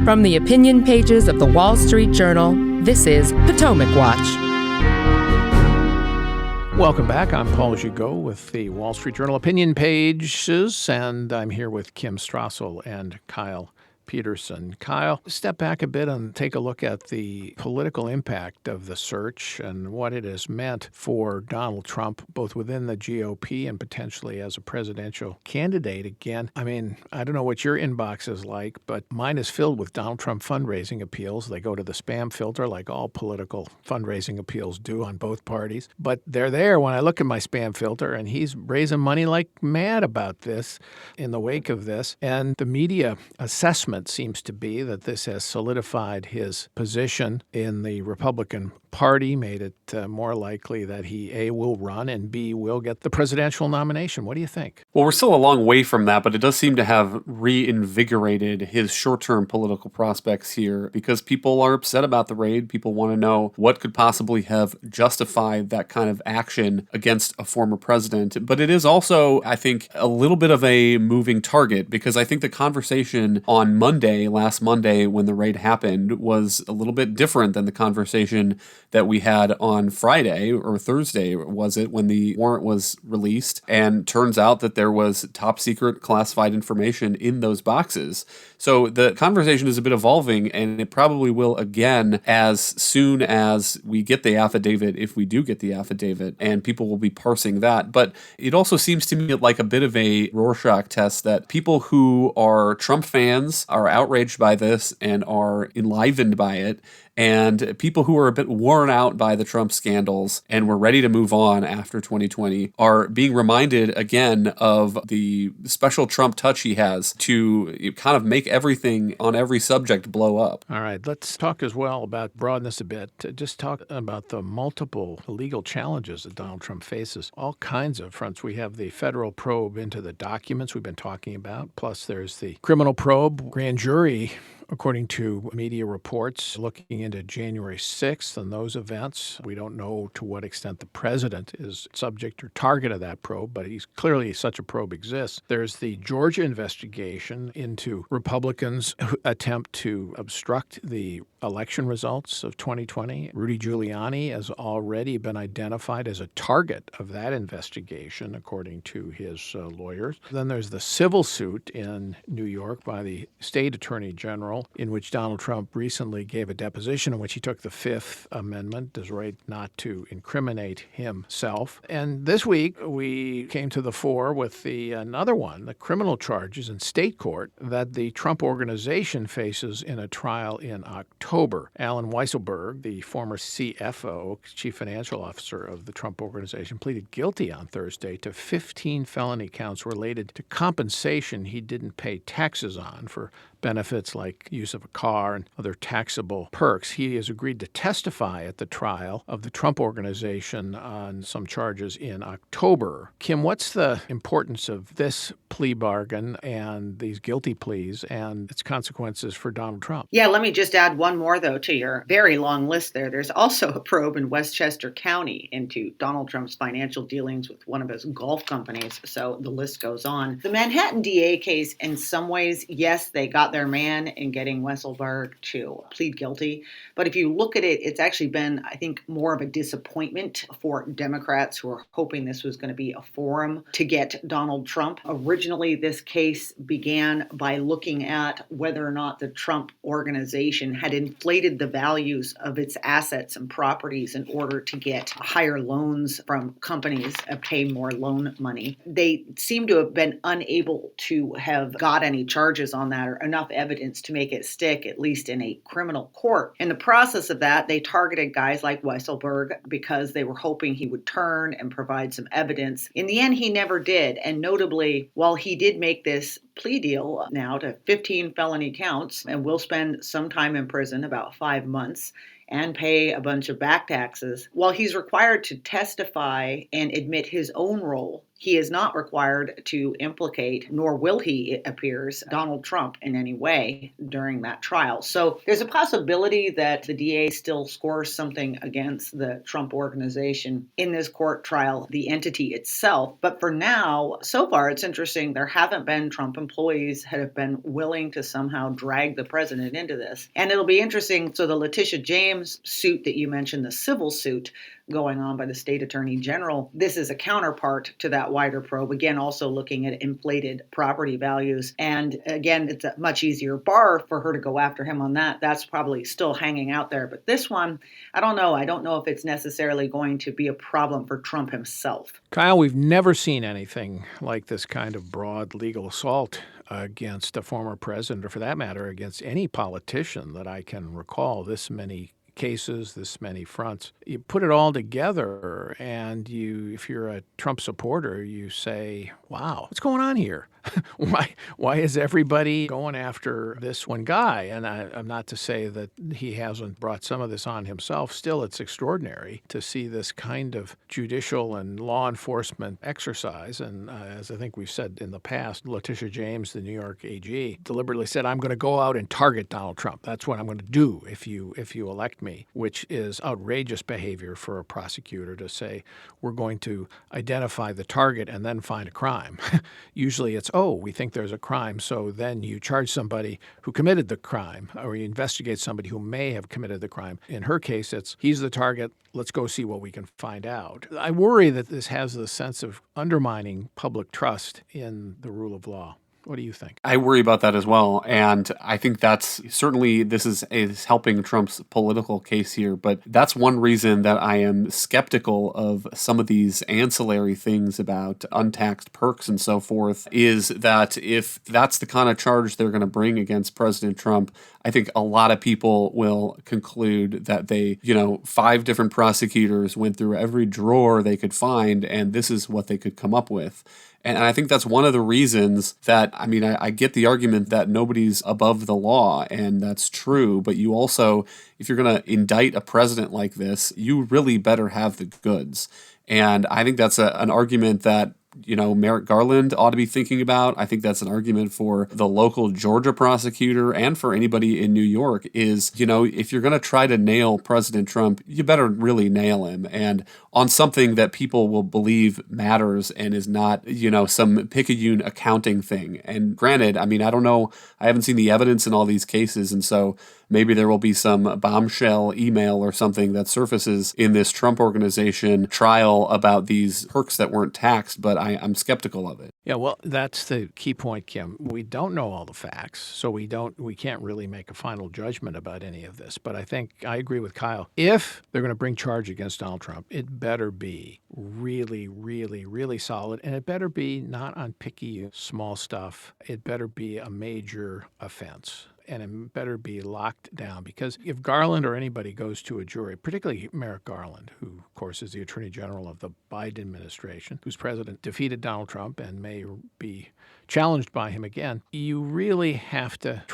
From the opinion pages of the Wall Street Journal, this is Potomac Watch. Welcome back. I'm Paul Gigot with the Wall Street Journal opinion pages, and I'm here with Kim Strassel and Kyle Peterson. Kyle, step back a bit and take a look at the political impact of the search and what it has meant for Donald Trump, both within the GOP and potentially as a presidential candidate again. I mean, I don't know what your inbox is like, but mine is filled with Donald Trump fundraising appeals. They go to the spam filter like all political fundraising appeals do on both parties. But they're there when I look at my spam filter, and he's raising money like mad about this in the wake of this. And the media assessment seems to be that this has solidified his position in the Republican Party, made it more likely that he, A, will run and B, will get the presidential nomination. What do you think? Well, we're still a long way from that, but it does seem to have reinvigorated his short-term political prospects here because people are upset about the raid. People want to know what could possibly have justified that kind of action against a former president. But it is also, I think, a little bit of a moving target because I think the conversation on last Monday, when the raid happened, was a little bit different than the conversation that we had on Friday or Thursday, was it, when the warrant was released. And turns out that there was top secret classified information in those boxes. So the conversation is a bit evolving, and it probably will again as soon as we get the affidavit, if we do get the affidavit, and people will be parsing that. But it also seems to me like a bit of a Rorschach test that people who are Trump fans are outraged by this and are enlivened by it, and people who are a bit worn out by the Trump scandals and were ready to move on after 2020 are being reminded again of the special Trump touch he has to kind of make everything on every subject blow up. All right, let's talk as well about, broaden this a bit, just talk about the multiple legal challenges that Donald Trump faces. All kinds of fronts. We have the federal probe into the documents we've been talking about, plus there's the criminal probe, grand jury, according to media reports, looking into January 6th and those events. We don't know to what extent the president is subject or target of that probe, but he's clearly such a probe exists. There's the Georgia investigation into Republicans who attempt to obstruct the election results of 2020. Rudy Giuliani has already been identified as a target of that investigation, according to his lawyers. Then there's the civil suit in New York by the state attorney general, in which Donald Trump recently gave a deposition in which he took the Fifth Amendment, his right not to incriminate himself. And this week, we came to the fore with another one, the criminal charges in state court that the Trump organization faces in a trial in October. Alan Weisselberg, the former CFO, chief financial officer of the Trump organization, pleaded guilty on Thursday to 15 felony counts related to compensation he didn't pay taxes on for benefits like use of a car and other taxable perks. He has agreed to testify at the trial of the Trump organization on some charges in October. Kim, what's the importance of this plea bargain and these guilty pleas and its consequences for Donald Trump? Yeah, let me just add one more, though, to your very long list there. There's also a probe in Westchester County into Donald Trump's financial dealings with one of his golf companies. So the list goes on. The Manhattan DA case, in some ways, yes, they got their man in getting Weisselberg to plead guilty. But if you look at it, it's actually been, I think, more of a disappointment for Democrats who are hoping this was going to be a forum to get Donald Trump. Originally, this case began by looking at whether or not the Trump organization had inflated the values of its assets and properties in order to get higher loans from companies and pay more loan money. They seem to have been unable to have got any charges on that or enough evidence to make it stick, at least in a criminal court. In the process of that, they targeted guys like Weisselberg because they were hoping he would turn and provide some evidence. In the end, he never did. And notably, while he did make this plea deal now to 15 felony counts and will spend some time in prison, about 5 months, and pay a bunch of back taxes, while he's required to testify and admit his own role he is not required to implicate, nor will he, it appears, Donald Trump in any way during that trial. So there's a possibility that the DA still scores something against the Trump organization in this court trial, the entity itself. But for now, so far, it's interesting, there haven't been Trump employees that have been willing to somehow drag the president into this. And it'll be interesting. So the Letitia James suit that you mentioned, the civil suit going on by the state attorney general, this is a counterpart to that wider probe. Again, also looking at inflated property values. And again, it's a much easier bar for her to go after him on that. That's probably still hanging out there. But this one, I don't know. I don't know if it's necessarily going to be a problem for Trump himself. Kyle, we've never seen anything like this kind of broad legal assault against a former president, or for that matter, against any politician that I can recall. This many cases, this many fronts. You put it all together, and if you're a Trump supporter, you say, wow, what's going on here? Why is everybody going after this one guy? And I'm not to say that he hasn't brought some of this on himself. Still, it's extraordinary to see this kind of judicial and law enforcement exercise. And as I think we've said in the past, Letitia James, the New York AG, deliberately said, I'm going to go out and target Donald Trump. That's what I'm going to do if you elect me, which is outrageous behavior for a prosecutor to say, we're going to identify the target and then find a crime. Usually it's, we think there's a crime, so then you charge somebody who committed the crime, or you investigate somebody who may have committed the crime. In her case, it's, he's the target, let's go see what we can find out. I worry that this has the sense of undermining public trust in the rule of law. What do you think? I worry about that as well. And I think that's certainly, this is helping Trump's political case here. But that's one reason that I am skeptical of some of these ancillary things about untaxed perks and so forth, is that if that's the kind of charge they're going to bring against President Trump, I think a lot of people will conclude that they, 5 different prosecutors went through every drawer they could find, and this is what they could come up with. And I think that's one of the reasons that, I get the argument that nobody's above the law, and that's true. But you also, if you're going to indict a president like this, you really better have the goods. And I think that's an argument that, Merrick Garland ought to be thinking about. I think that's an argument for the local Georgia prosecutor and for anybody in New York is, if you're going to try to nail President Trump, you better really nail him. And on something that people will believe matters and is not, some picayune accounting thing. And granted, I don't know, I haven't seen the evidence in all these cases. And so maybe there will be some bombshell email or something that surfaces in this Trump organization trial about these perks that weren't taxed, but I'm skeptical of it. Yeah, well, that's the key point, Kim. We don't know all the facts, so we can't really make a final judgment about any of this. But I think I agree with Kyle. If they're going to bring charge against Donald Trump, it better be really, really, really solid, and it better be not on picky small stuff. It better be a major offense. And it better be locked down, because if Garland or anybody goes to a jury, particularly Merrick Garland, who, of course, is the Attorney General of the Biden administration, whose president defeated Donald Trump and may be challenged by him again, you really have to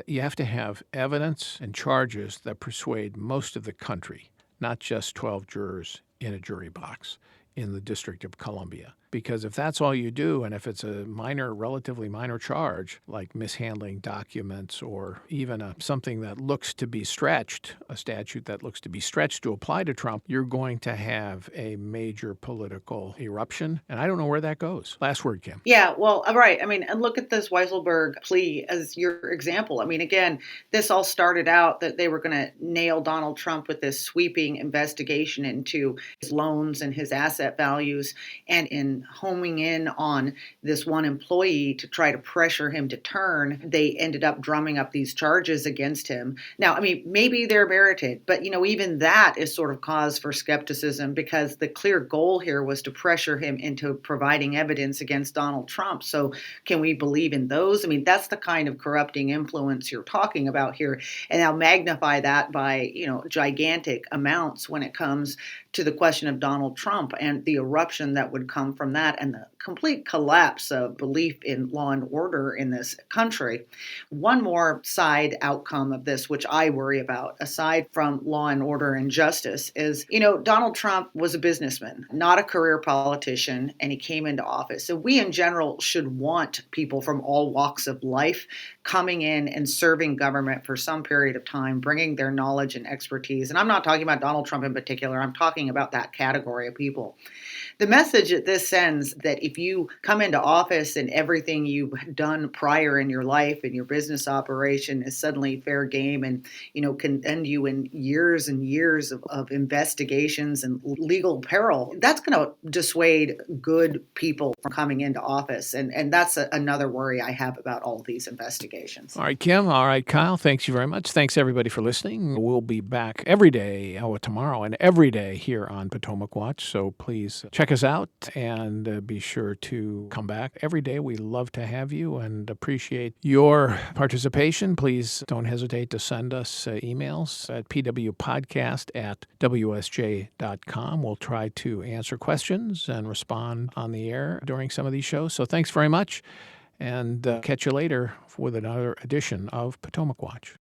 you have to have evidence and charges that persuade most of the country, not just 12 jurors in a jury box in the District of Columbia. Because if that's all you do, and if it's a relatively minor charge, like mishandling documents or even something that looks to be stretched, a statute that looks to be stretched to apply to Trump, you're going to have a major political eruption. And I don't know where that goes. Last word, Kim. Yeah, well, right. And look at this Weisselberg plea as your example. Again, this all started out that they were going to nail Donald Trump with this sweeping investigation into his loans and his asset values, and in homing in on this one employee to try to pressure him to turn, they ended up drumming up these charges against him. Now, maybe they're merited, but, even that is sort of cause for skepticism, because the clear goal here was to pressure him into providing evidence against Donald Trump. So can we believe in those? That's the kind of corrupting influence you're talking about here. And now magnify that by, gigantic amounts when it comes to the question of Donald Trump and the eruption that would come from that, and the complete collapse of belief in law and order in this country. One more side outcome of this, which I worry about, aside from law and order and justice, is, Donald Trump was a businessman, not a career politician, and he came into office. So we in general should want people from all walks of life coming in and serving government for some period of time, bringing their knowledge and expertise. And I'm not talking about Donald Trump in particular. I'm talking about that category of people. The message that this sends, that if you come into office and everything you've done prior in your life and your business operation is suddenly fair game and, can end you in years and years of investigations and legal peril, that's going to dissuade good people from coming into office. And that's another worry I have about all these investigations. All right, Kim. All right, Kyle. Thanks you very much. Thanks, everybody, for listening. We'll be back every day, tomorrow and every day here on Potomac Watch. So please check us out and be sure to come back every day. We love to have you and appreciate your participation. Please don't hesitate to send us emails at pwpodcast@wsj.com. We'll try to answer questions and respond on the air during some of these shows. So thanks very much, and catch you later with another edition of Potomac Watch.